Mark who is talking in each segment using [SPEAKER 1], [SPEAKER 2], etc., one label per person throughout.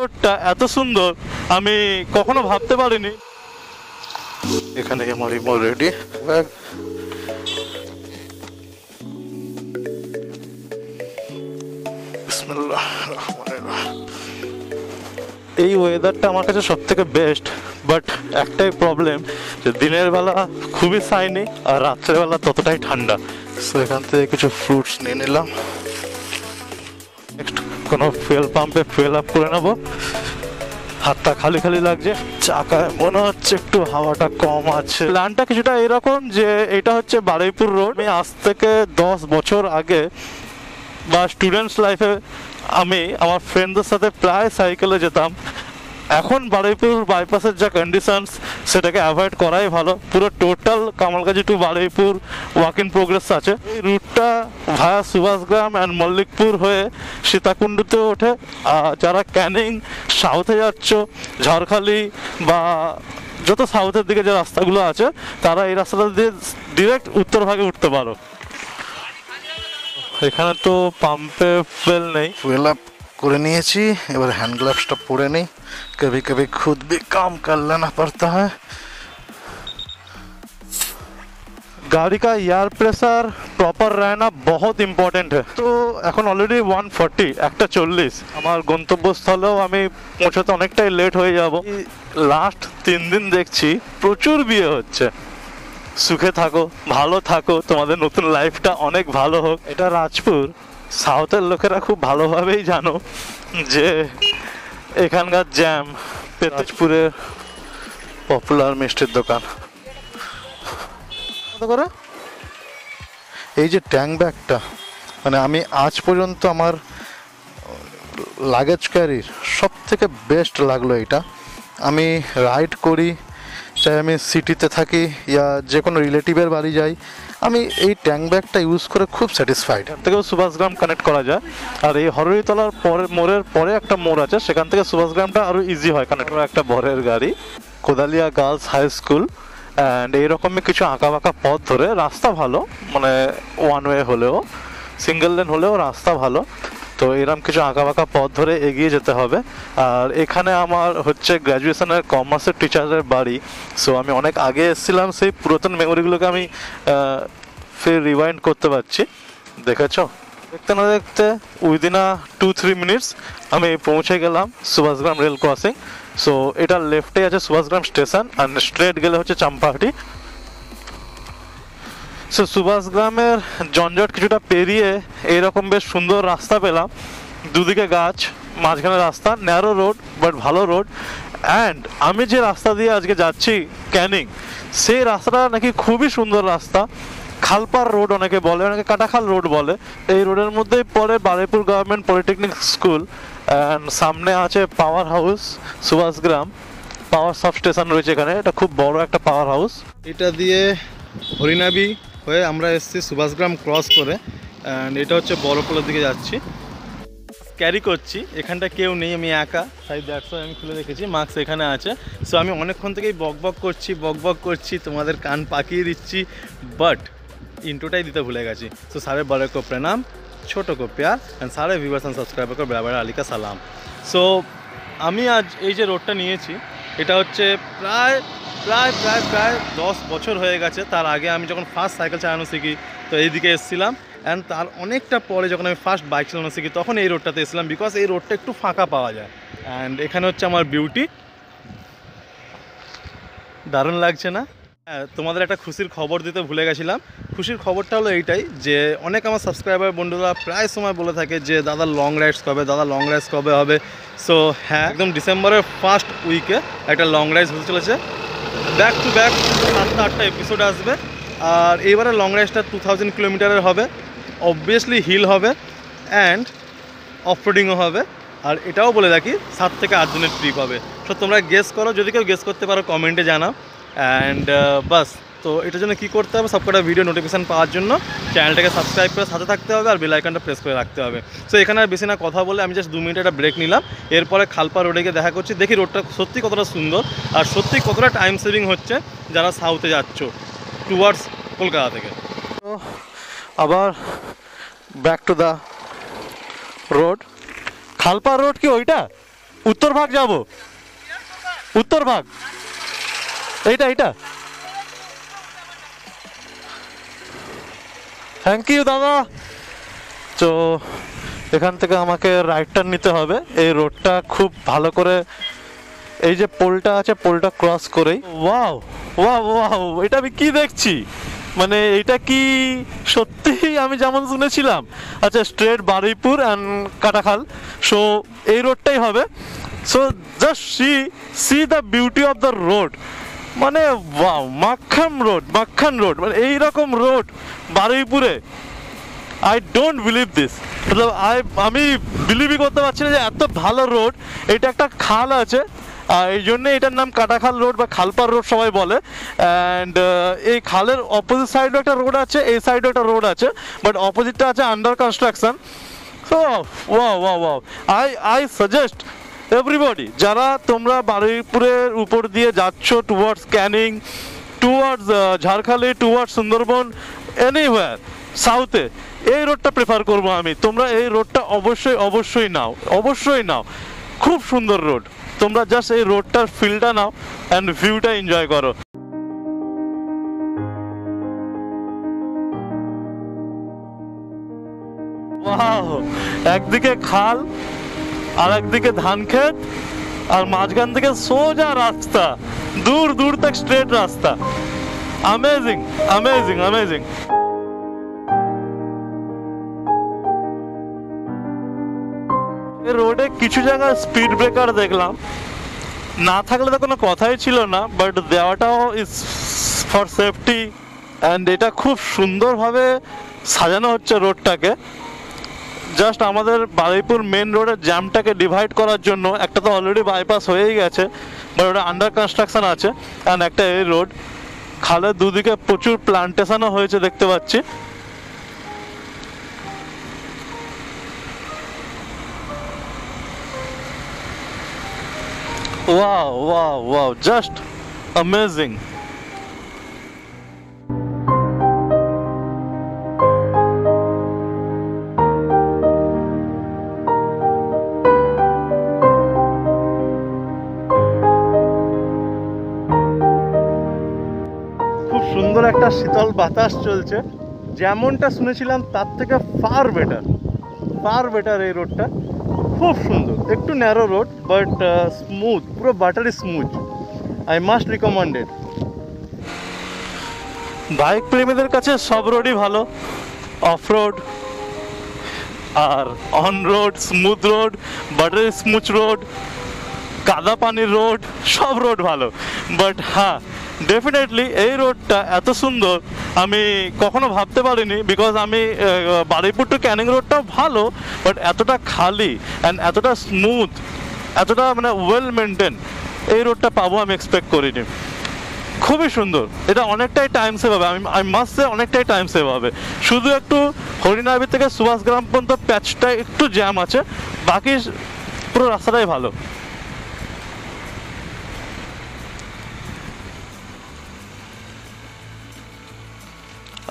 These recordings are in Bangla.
[SPEAKER 1] রোডটা এত সুন্দর আমি কখনো ভাবতে পারিনি। এখানে আমার ইমো রেডি। এই ওয়েদারটা আমার কাছে সব থেকে বেস্ট, বাট একটাই প্রবলেম যে দিনের বেলা খুবই সাইনি আর রাত্রের বেলা ততটাই ঠান্ডা। সো এখান থেকে কিছু ফ্রুটস নিয়ে নিলাম। নেক্সট কোনো ফুয়েল পাম্পে ফুয়েল আপ করে নেবো। হাতটা খালি খালি লাগছে, চাকায় মনে হচ্ছে একটু হাওয়াটা কম আছে। প্ল্যানটা কিছুটা এরকম যে এটা হচ্ছে বারুইপুর রোড। আমি আজ থেকে 10 বছর আগে বা স্টুডেন্টস লাইফে আমি আমার ফ্রেন্ডদের সাথে প্রায় সাইকেলে যেতাম। এখন বারুইপুর বাইপাসের যা কন্ডিশনস সেটাকে অ্যাভয়েড করাই ভালো। পুরো total Kamalgazi to Baruipur work in progress আছে। এই রুটটা ভায়া সুভাষগ্রাম অ্যান্ড মল্লিকপুর হয়ে সীতাকুণ্ডুতে ওঠে। যারা ক্যানিং সাউথে যাচ্ছ, ঝড়খালি বা যত সাউথের দিকে যে রাস্তাগুলো আছে তারা এই রাস্তাটা দিয়ে ডিরেক্ট উত্তর ভাগে উঠতে পারো। এখানে তো পাম্পে ফুয়েল নেই, ফুয়েল আপ করে নিয়েছি। এবার হ্যান্ড গ্লাভসটা পরে নেই, कभी कभी खुद भी काम कर लेना पड़ता है। गाड़ी का एयर प्रेशर प्रॉपर रहना बहुत इम्पोर्टेंट है। तो এখন অলরেডি 140 একটা 40 আমার গন্তব্যস্থলেও আমি পৌঁছাতে অনেকটাই লেট হয়ে যাব। লাস্ট 3 দিন দেখছি প্রচুর বিয়ে হচ্ছে। সুখে থাকো, ভালো থাকো, তোমাদের নতুন লাইফটা অনেক ভালো হোক। এটা রাজপুর, সাউথের লোকেরা খুব ভালোভাবেই জানো যে এখানকার জ্যাম। রাজপুরের পপুলার মিষ্টির দোকান। এই যে ট্যাঙ্ক ব্যাগটা, মানে আমি আজ পর্যন্ত আমার লাগেজ ক্যারির সব থেকে বেস্ট লাগলো এটা। আমি রাইড করি, চাই আমি সিটিতে থাকি ইয়া যে কোনো রিলেটিভের বাড়ি যাই, আমি এই ট্যাঙ্ক ব্যাগটা ইউজ করে খুব স্যাটিসফাইড। এখান থেকেও সুভাষগ্রাম কানেক্ট করা যায়। আর এই হরুইতলার মোড়ের পরে একটা মোড় আছে, সেখান থেকে সুভাষগ্রামটা আরও ইজি হয় কানেক্ট করা। একটা বরের গাড়ি, Kodalia girls high school and এইরকমই কিছু আঁকা বাঁকা পথ ধরে, রাস্তা ভালো, মানে ওয়ান ওয়ে হলেও, সিঙ্গেল লেন হলেও রাস্তা ভালো। তো এরকম কিছু আঁকা বাঁকা পথ ধরে এগিয়ে যেতে হবে। আর এখানে আমার হচ্ছে গ্র্যাজুয়েশনের কমার্সের টিচারের বাড়ি। সো আমি অনেক আগে এসেছিলাম, সেই পুরাতন মেমোরিগুলোকে আমি ফের রিওয়াইন্ড করতে পারছি। দেখেছো, দেখতে না দেখতে উইদিন 2-3 মিনিটস আমি পৌঁছে গেলাম সুভাষগ্রাম রেল ক্রসিং। সো এটা লেফটে আছে সুভাষগ্রাম স্টেশন আর স্ট্রেট গেলে হচ্ছে চম্পাহাটি। সো সুভাষগ্রামের জঞ্জট কিছুটা পেরিয়ে এইরকম বেশ সুন্দর রাস্তা পেলাম। দুদিকে গাছ, মাঝখানে রাস্তা, ন্যারো রোড বাট ভালো রোড। অ্যান্ড আমি যে রাস্তা দিয়ে আজকে যাচ্ছি ক্যানিং, সেই রাস্তাটা নাকি খুবই সুন্দর রাস্তা। খালপার রোড অনেকে বলে, অনেকে কাটাখাল রোড বলে। এই রোডের মধ্যেই পড়ে Baruipur government polytechnic school and সামনে আছে পাওয়ার হাউস সুভাষগ্রাম। পাওয়ার সাব স্টেশন রয়েছে এখানে, এটা খুব বড় একটা পাওয়ার হাউস।
[SPEAKER 2] এটা দিয়ে হরিনাবি হয়ে আমরা এসেছি সুভাষগ্রাম ক্রস করে, অ্যান্ড এটা হচ্ছে বড়পোলের দিকে যাচ্ছি। ক্যারি করছি, এখানটা কেউ নেই, আমি একা, তাই দ্যাটস ওয়াই আমি খুলে রেখেছি। মাস্ক এখানে আছে। সো আমি অনেকক্ষণ থেকেই বক করছি, তোমাদের কান পাকিয়ে দিচ্ছি, বাট ইন্ট্রোটাই দিতে ভুলে গেছি। সো সারে বড় কো প্রণাম, ছোটো কো প্যার, অ্যান্ড সারে ভিউয়ার্স অ্যান্ড সাবস্ক্রাইবার কো বড় বড় আলিকা সালাম। সো আমি আজ এই যে রোডটা নিয়েছি, এটা হচ্ছে প্রায় 10 বছর হয়ে গেছে। তার আগে আমি যখন ফার্স্ট সাইকেল চালানো শিখি তো এইদিকে এসেছিলাম, অ্যান্ড তার অনেকটা পরে যখন আমি ফার্স্ট বাইক চালানো শিখি তখন এই রোডটাতে এসেছিলাম, বিকজ এই রোডটা একটু ফাঁকা পাওয়া যায়। অ্যান্ড এখানে হচ্ছে আমার বিউটি। দারুণ লাগছে না? হ্যাঁ, তোমাদের একটা খুশির খবর দিতে ভুলে গেছিলাম। খুশির খবরটা হলো এইটাই যে অনেক আমার সাবস্ক্রাইবার বন্ধুরা প্রায় সময় বলে থাকে যে দাদা লং রাইডস কবে হবে। সো হ্যাঁ, একদম ডিসেম্বরের ফার্স্ট উইকে একটা লং রাইডস হতে চলেছে। ব্যাক টু ব্যাক 7-8টা এপিসোড আসবে। আর এইবারে লং রাইডসটা 2000 কিলোমিটারের হবে। অবভিয়াসলি হিল হবে অ্যান্ড অফরোডিংও হবে। আর এটাও বলে রাখি 7 থেকে 8 দিনের ট্রিপ হবে। সো তোমরা গেস করো, যদি কেউ গেস করতে পারো কমেন্টে জানাও। অ্যান্ড বাস, তো এটার জন্য কী করতে হবে, সবকটা ভিডিও নোটিফিকেশান পাওয়ার জন্য চ্যানেলটাকে সাবস্ক্রাইব করে সাথে থাকতে হবে আর বেল আইকনটা প্রেস করে রাখতে হবে। সো এখানে আর বেশি না কথা বলে আমি জাস্ট 2 মিনিট একটা ব্রেক নিলাম। এরপরে খালপা রোডে গিয়ে দেখা করছি, দেখি রোডটা সত্যি কতটা সুন্দর আর সত্যি কতটা টাইম সেভিং হচ্ছে যারা সাউথে যাচ্ছ টুয়ার্ডস কলকাতা থেকে।
[SPEAKER 1] তো আবার back to the road. Khalpa road কি ওইটা? উত্তর ভাগ যাব, উত্তর ভাগ, এইটা থ্যাংক ইউ দাদা। তো এখান থেকে আমাকে রাইট টার্ন নিতে হবে। এই রোডটা খুব ভালো করে, এই যে পোলটা আছে পোলটা ক্রস করেই, ওয়াও ওয়াও ওয়াও, এটা আমি কি দেখছি, মানে এটা কি সত্যিই আমি যেমন শুনেছিলাম? আচ্ছা, straight Baruipur and Katakhal, so এই রোডটাই হবে। So just see the beauty of the road, মানে ওয়াও, মাখন রোড, মানে এইরকম রোড বারুইপুরে, আই ডোন্ট বিলিভ দিস, মতলব আমি বিলিভই করতে পারছি না যে এত ভালো রোড। এটা একটা খাল আছে, এই জন্যে এটার নাম কাটাখাল রোড বা খালপার রোড সবাই বলে। অ্যান্ড এই খালের অপোজিট সাইডেও একটা রোড আছে, এই সাইডেও একটা রোড আছে, বাট অপোজিটটা আছে under construction. So wow, I suggest everybody, যারা তোমরা বারুইপুরের উপর দিয়ে যাচ্ছ towards Canning, towards Jharkhali, towards Sundarban, anywhere সাউথে, এই রোডটা প্রেফার করবো আমি। তোমরা এই রোডটা অবশ্যই নাও, খুব সুন্দর রোড। তোমরা জাস্ট এই রোডটার ফিলটা নাও অ্যান্ড ভিউটা এনজয় করো। ওয়াও, একদিকে খাল আর একদিকে ধান ক্ষেত, আর মাঝখান থেকে সোজা রাস্তা, দূর তক স্ট্রেট রাস্তা। অ্যামেজিং। রোডে কিছু জায়গায় স্পিড ব্রেকার দেখলাম, না থাকলে তো কোনো কথাই ছিল না, বাট দেওয়াটাও ইজ ফর সেফটি। অ্যান্ড এটা খুব সুন্দরভাবে সাজানো হচ্ছে রোডটাকে, জাস্ট আমাদের বারুইপুর মেন রোডের জ্যামটাকে ডিভাইড করার জন্য। একটা তো অলরেডি বাইপাস হয়েই গেছে, বাট ওটা আন্ডার কনস্ট্রাকশন আছে। অ্যান্ড একটা এই রোড, খালের দুদিকে প্রচুর প্লান্টেশনও হয়েছে দেখতে পাচ্ছি। Wow, just amazing. খুব সুন্দর একটা শীতল বাতাস চলছে, যেমনটা শুনেছিলাম তার থেকে ফার বেটার এই রোডটা। খুব সুন্দর, একটু ন্যারো রোড, বাট স্মুথ, পুরো buttery smooth. I must recommended. Bike প্রেমীদের কাছে সব রোডই ভালো, অফ রোড আর on road, smooth road, buttery smooth road, কাদা পানির রোড, সব রোড ভালো। বাট হ্যাঁ, ডেফিনেটলি এই রোডটা এত সুন্দর আমি কখনো ভাবতে পারিনি, বিকজ আমি বারুইপুর টু ক্যানিং রোডটাও ভালো, বাট এতটা খালি অ্যান্ড এতটা স্মুথ, এতটা মানে ওয়েল মেনটেন এই রোডটা পাবো আমি এক্সপেক্ট করিনি। খুবই সুন্দর, এটা অনেকটাই টাইম সেভ হবে, আমি মাস্ট সে অনেকটাই টাইম সেভ হবে। শুধু একটু হরিনাবি থেকে সুভাষগ্রাম পর্যন্ত প্যাচটায় একটু জ্যাম আছে, বাকি পুরো রাস্তাটাই ভালো।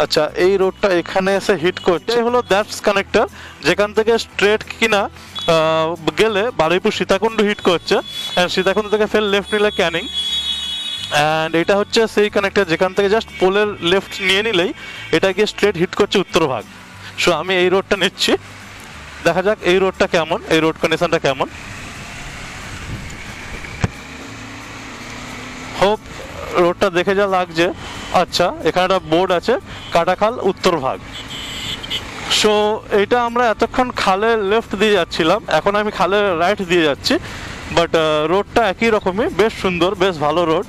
[SPEAKER 1] আচ্ছা, এই রোডটা এখানে এসে হিট করছে, হলো দ্যাটস কানেক্টর, যেখান থেকে স্ট্রেট কিনা গেলে বারুইপুর সীতাকুণ্ড হিট করছে, সীতাকুণ্ড থেকে ফের লেফট নিলে ক্যানিং। অ্যান্ড এটা হচ্ছে সেই কানেক্টর যেখান থেকে জাস্ট পোলের লেফট নিয়ে নিলেই এটা গিয়ে স্ট্রেট হিট করছে উত্তরভাগ। সো আমি এই রোডটা নিচ্ছি, দেখা যাক এই রোডটা কেমন, এই রোড কন্ডিশনটা কেমন। হোপ রোডটা দেখে যা লাগছে। আচ্ছা, এখানে একটা বোর্ড আছে, কাটাখাল উত্তরভাগ। সো এটা আমরা এতক্ষণ খালে লেফট দিয়ে যাচ্ছিলাম, এখন আমি খালে রাইট দিয়ে যাচ্ছি, বাট রোডটা একই রকমই, বেশ সুন্দর, বেশ ভালো রোড।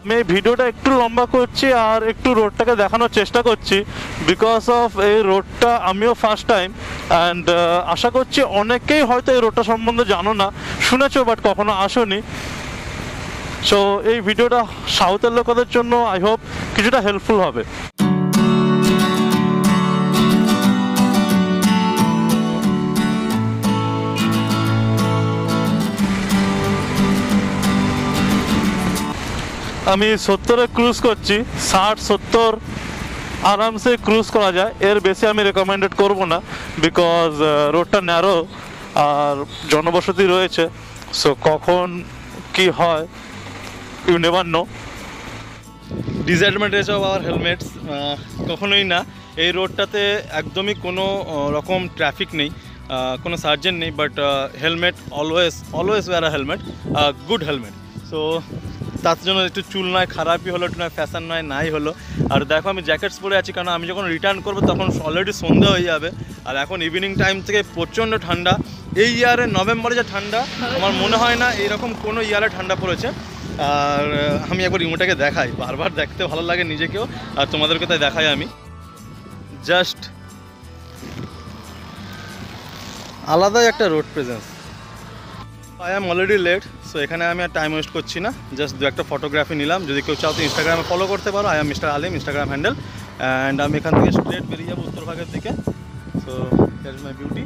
[SPEAKER 1] আমি এই ভিডিওটা একটু লম্বা করছি আর একটু রোডটাকে দেখানোর চেষ্টা করছি, বিকজ অফ এই রোডটা আমিও ফার্স্ট টাইম। অ্যান্ড আশা করছি অনেকেই হয়তো এই রোডটা সম্বন্ধে জানো না, শুনেছো বাট কখনো আসোনি। সো এই ভিডিওটা সাউথের লোকেদের জন্য আই হোপ কিছুটা হেল্পফুল হবে। আমি 70-এ ক্রুজ করছি, 60-70
[SPEAKER 3] আরামসে ক্রুজ করা যায়, এর বেশি আমি রেকমেন্ডেড করব না, বিকজ রোডটা ন্যারো আর জনবসতি রয়েছে, সো কখন কি হয় you never know.
[SPEAKER 2] Disadvantage of our helmets, কখনোই না, এই রোডটাতে একদমই কোনো রকম ট্রাফিক নেই, কোনো সার্জেন্ট নেই, but helmet always wear a helmet, good helmet. So তার জন্য একটু চুল নয় খারাপই হলো, একটু নয় ফ্যাশন নয় নাই হলো। আর দেখো আমি জ্যাকেটস পরে আছি, কারণ আমি যখন রিটার্ন করবো তখন অলরেডি সন্ধ্যা হয়ে যাবে, আর এখন ইভিনিং টাইম থেকে প্রচণ্ড ঠান্ডা। এই ইয়ারে নভেম্বরে যে ঠান্ডা, আমার মনে হয় না এইরকম কোনো ইয়ারে ঠান্ডা পড়েছে। আর আমি একবার রিমোটাকে দেখাই, বারবার দেখতে ভালো লাগে নিজেকেও, আর তোমাদেরকে তাই দেখাই আমি। জাস্ট আলাদাই একটা road presence. I am already late, so এখানে আমি আর টাইম ওয়েস্ট করছি না, জাস্ট দু একটা ফটোগ্রাফি নিলাম। যদি কেউ চাও তো ইনস্টাগ্রামে ফলো করতে পারো, I am mister Alim Instagram handle. And আমি এখান থেকে স্ট্রেট বেরিয়ে যাবো উত্তরভাগের দিকে। So that is my beauty.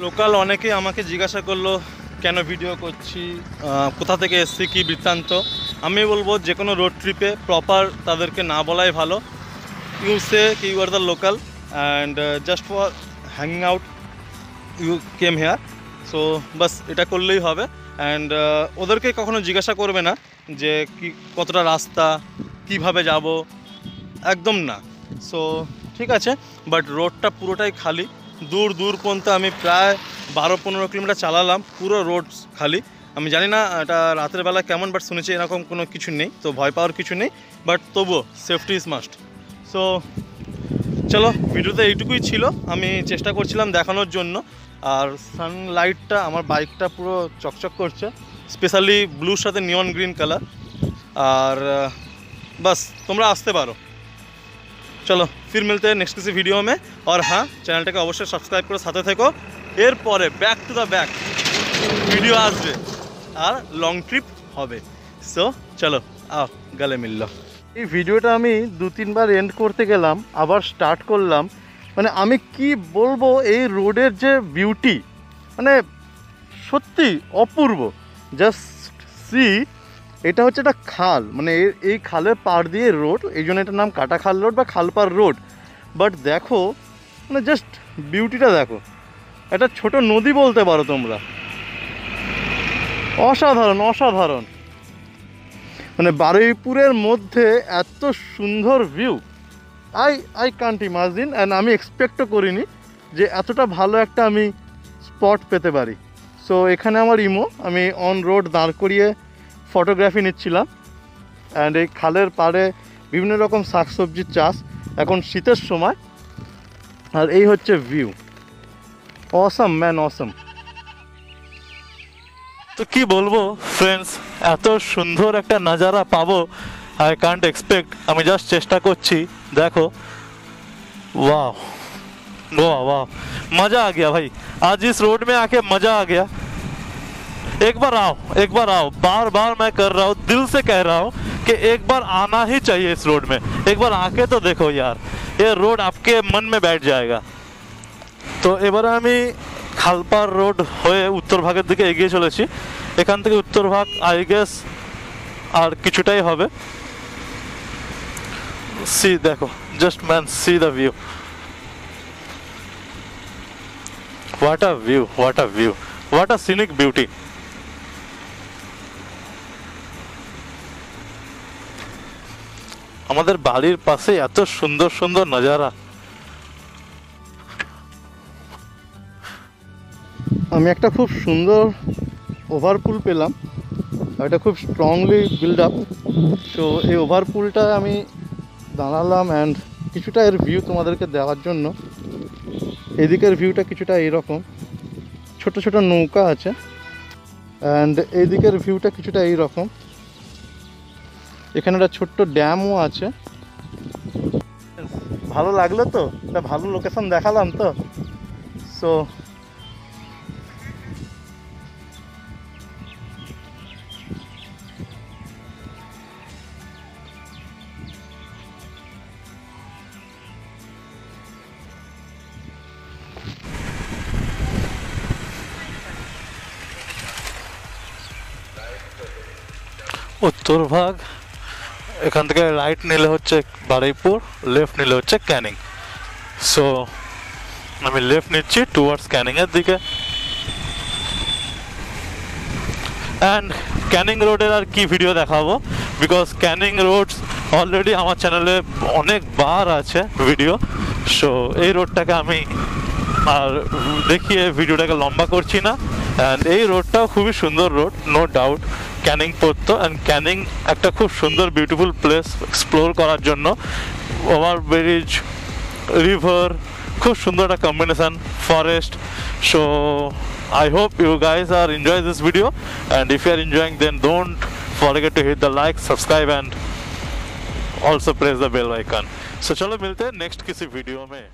[SPEAKER 2] Local অনেকেই আমাকে জিজ্ঞাসা করলো কেন ভিডিও করছি, কোথা থেকে এসছি, কী বৃত্তান্ত। আমি বলবো যে কোনো রোড ট্রিপে প্রপার তাদেরকে না বলাই ভালো। ইউ সে কি you are the local and just for hanging out you came here, so বাস এটা করলেই হবে। অ্যান্ড ওদেরকে কখনো জিজ্ঞাসা করবে না যে কি কতটা রাস্তা, কিভাবে যাব, একদম না। সো ঠিক আছে, বাট রোডটা পুরোটাই খালি, দূর দূর পর্যন্ত আমি প্রায় 12-15 কিলোমিটার চালালাম, পুরো রোড খালি। আমি জানি না এটা রাতের বেলা কেমন, বাট শুনেছি এরকম কোনো কিছু নেই, তো ভয় পাওয়ার কিছু নেই, বাট তবুও সেফটি ইজ মাস্ট। সো চলো, ভিডিওতে এইটুকুই ছিল, আমি চেষ্টা করছিলাম দেখানোর জন্য। আর সানলাইটটা আমার বাইকটা পুরো চকচক করছে, স্পেশালি ব্লুর সাথে নিয়ন গ্রিন কালার। আর बस তোমরা আসতে পারো। চলো फिर मिलते हैं नेक्स्ट किसी वीडियो में। और हाँ, চ্যানেলটাকে অবশ্যই সাবস্ক্রাইব করে সাথে থেকো। এরপরে back to the back video আসবে আর লং ট্রিপ হবে। সো চলো আও গলে মিলল। এই ভিডিওটা আমি 2-3 বার এন্ড করতে গেলাম, আবার স্টার্ট করলাম। মানে আমি কি বলবো, এই রোডের যে বিউটি, মানে সত্যি অপূর্ব। জাস্ট সি, এটা হচ্ছে একটা খাল, মানে এই খালের পাড় দিয়ে রোড, এই জন্য এটার নাম কাটাখাল রোড বা খালপাড় রোড। বাট দেখো, মানে জাস্ট বিউটিটা দেখো, একটা ছোট নদী বলতে পারো তোমরা। অসাধারণ অসাধারণ, মানে বারুইপুরের মধ্যে এত সুন্দর view, I can't imagine. And আমি এক্সপেক্টও করিনি যে এতটা ভালো একটা আমি স্পট পেতে পারি। সো এখানে আমার ইমো, আমি অন রোড দাঁড় করিয়ে ফটোগ্রাফি নিচ্ছিলাম। অ্যান্ড এই খালের পাড়ে বিভিন্ন রকম শাকসবজির চাষ, এখন শীতের সময়। আর এই হচ্ছে ভিউ, অসম ম্যান অসম।
[SPEAKER 3] তো কি বলবো ফ্রেন্ডস, এত সুন্দর একটা नज़ारा पाबो आई कांट एक्सपेक्ट। আমি জাস্ট চেষ্টা করছি, দেখো वाह वाह वाह, मज़ा आ गया भाई। आज इस रोड में आके मज़ा आ गया। एक बार आओ, एक बार आओ, बार बार मैं कर रहा हूँ, दिल से कह रहा हूँ कि एक बार आना ही चाहिए इस रोड में। एक बार आके तो देखो यार, ये रोड आपके मन में बैठ जाएगा। তো এবারে আমি খালপাড় রোড হয়ে উত্তরভাগের দিকে এগিয়ে চলেছি। এখান থেকে উত্তরভাগ আই গেস আর কিছুটাই হবে। সি দেখো, just man see the view, what a view, what a view, what a scenic beauty. আমাদের বাড়ির পাশে এত সুন্দর সুন্দর নজারা।
[SPEAKER 2] আমি একটা খুব সুন্দর ওভারপুল পেলাম, এটা খুব স্ট্রংলি বিল্ড আপ। সো এই ওভারপুলটা আমি দাঁড়ালাম অ্যান্ড কিছুটা এর ভিউ তোমাদেরকে দেওয়ার জন্য। এদিকের ভিউটা কিছুটা এইরকম, ছোট ছোট নৌকা আছে। অ্যান্ড এইদিকের ভিউটা কিছুটা এইরকম, এখানে একটা ছোট্ট ড্যামও আছে। ভালো লাগলো তো, একটা ভালো লোকেশন দেখালাম তো। সো
[SPEAKER 3] উত্তরভাগ এখান থেকে রাইট নিলে হচ্ছে বারুইপুর, লেফট নিলে হচ্ছে ক্যানিং। সো আমি লেফট নিচ্ছি টুয়ার্ডস ক্যানিংয়ের দিকে। অ্যান্ড ক্যানিং রোডের আর কি ভিডিও দেখাবো, বিকজ ক্যানিং রোড অলরেডি আমার চ্যানেলে অনেকবার আছে ভিডিও। সো এই রোডটাকে আমি আর দেখিয়ে ভিডিওটাকে লম্বা করছি না। অ্যান্ড এই রোডটাও খুবই সুন্দর রোড, নো ডাউট। ক্যানিং পড়তো, অ্যান্ড ক্যানিং একটা খুব সুন্দর বিউটিফুল প্লেস এক্সপ্লোর করার জন্য। ওভার ব্রিজ, রিভার, খুব সুন্দর একটা combination, forest. So I hope you guys are enjoying this video, and if you are enjoying, then don't forget to hit the like, subscribe and also press the bell icon. So चलो मिलते हैं नेक्स्ट किसी वीडियो में।